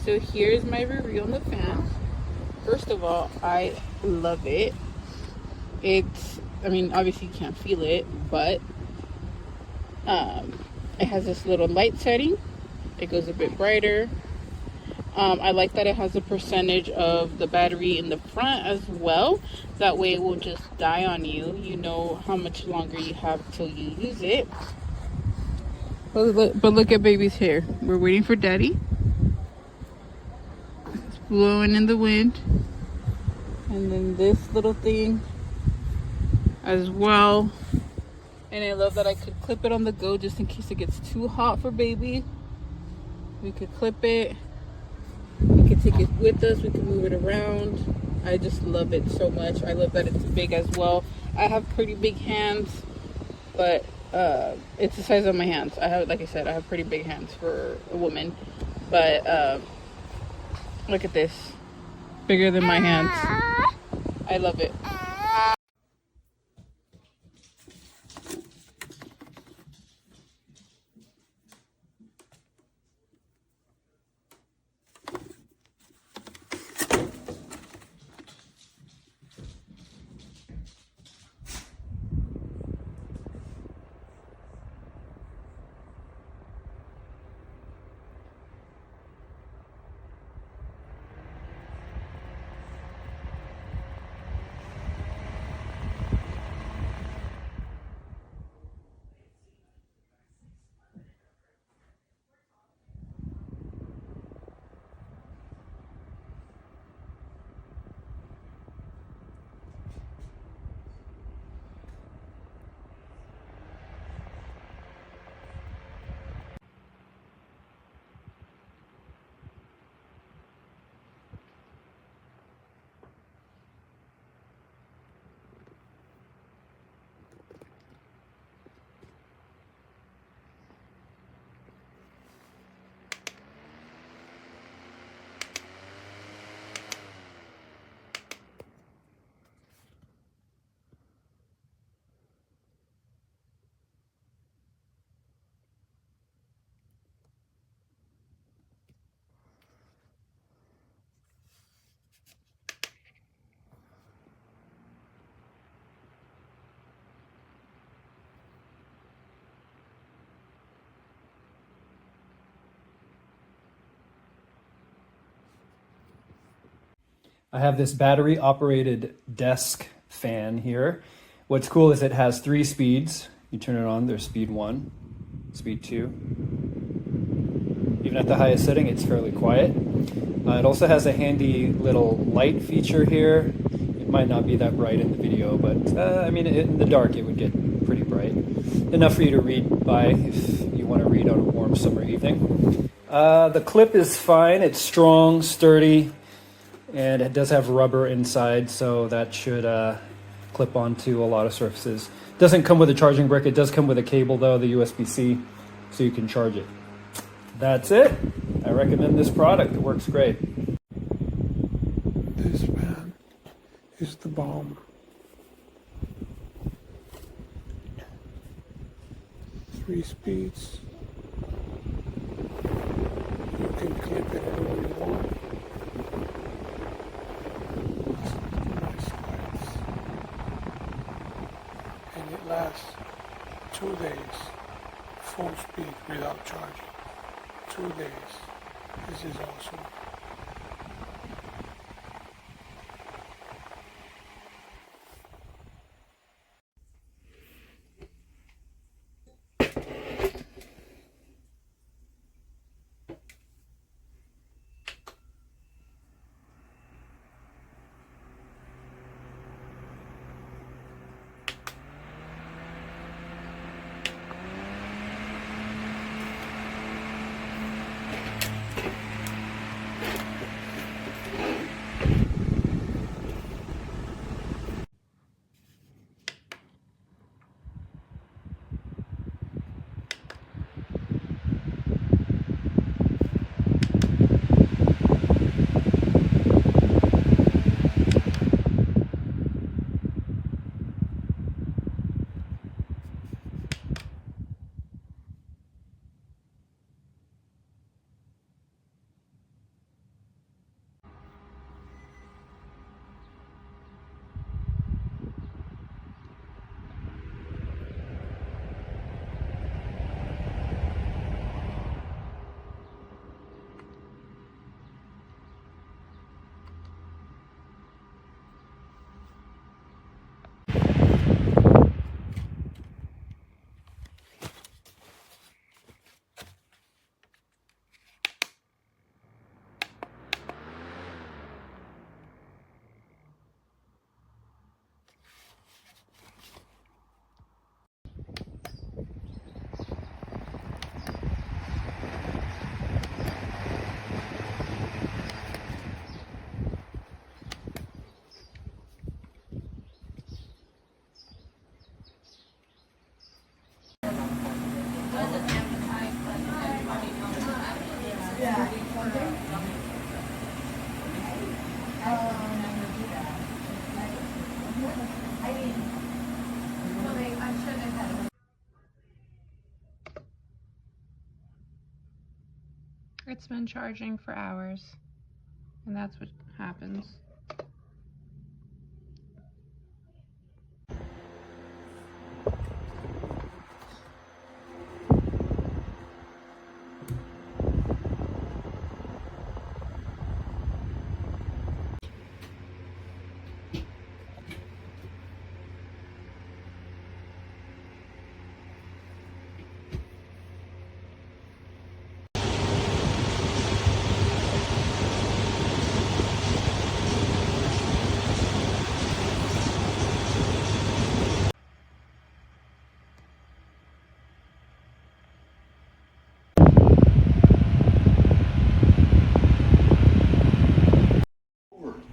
So here's my review on the fan. First of all, I love it. I mean, obviously you can't feel it, but it has this little light setting. It goes a bit brighter. I like that it has a percentage of the battery in the front as well. That way it won't just die on you. You know how much longer you have till you use it. But look at baby's hair. We're waiting for daddy. It's blowing in the wind. And then this little thing as well. And I love that I could clip it on the go just in case it gets too hot for baby. We could clip it. We could take it with us. We could move it around. I just love it so much. I love that it's big as well. I have pretty big hands, but it's the size of my hands. Like I said, I have pretty big hands for a woman. But look at this. Bigger than my hands. I love it. I have this battery operated desk fan here. What's cool is it has 3 speeds. You turn it on, there's speed 1, speed 2. Even at the highest setting, it's fairly quiet. It also has a handy little light feature here. It might not be that bright in the video, but I mean, in the dark it would get pretty bright. Enough for you to read by if you want to read on a warm summer evening. The clip is fine. It's strong, sturdy, and it does have rubber inside, so that should clip onto a lot of surfaces. Doesn't come with a charging brick. It does come with a cable though, the USB-C, so you can charge it. That's it. I recommend this product. It works great. This fan is the bomb. 3 speeds. You can clip it anywhere you want. Nice lights. And it lasts 2 days, full speed without charging. 2 days. This is awesome. it's been charging for hours, and that's what happens.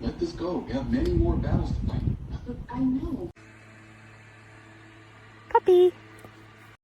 Let this go. We have many more battles to fight. Puppy!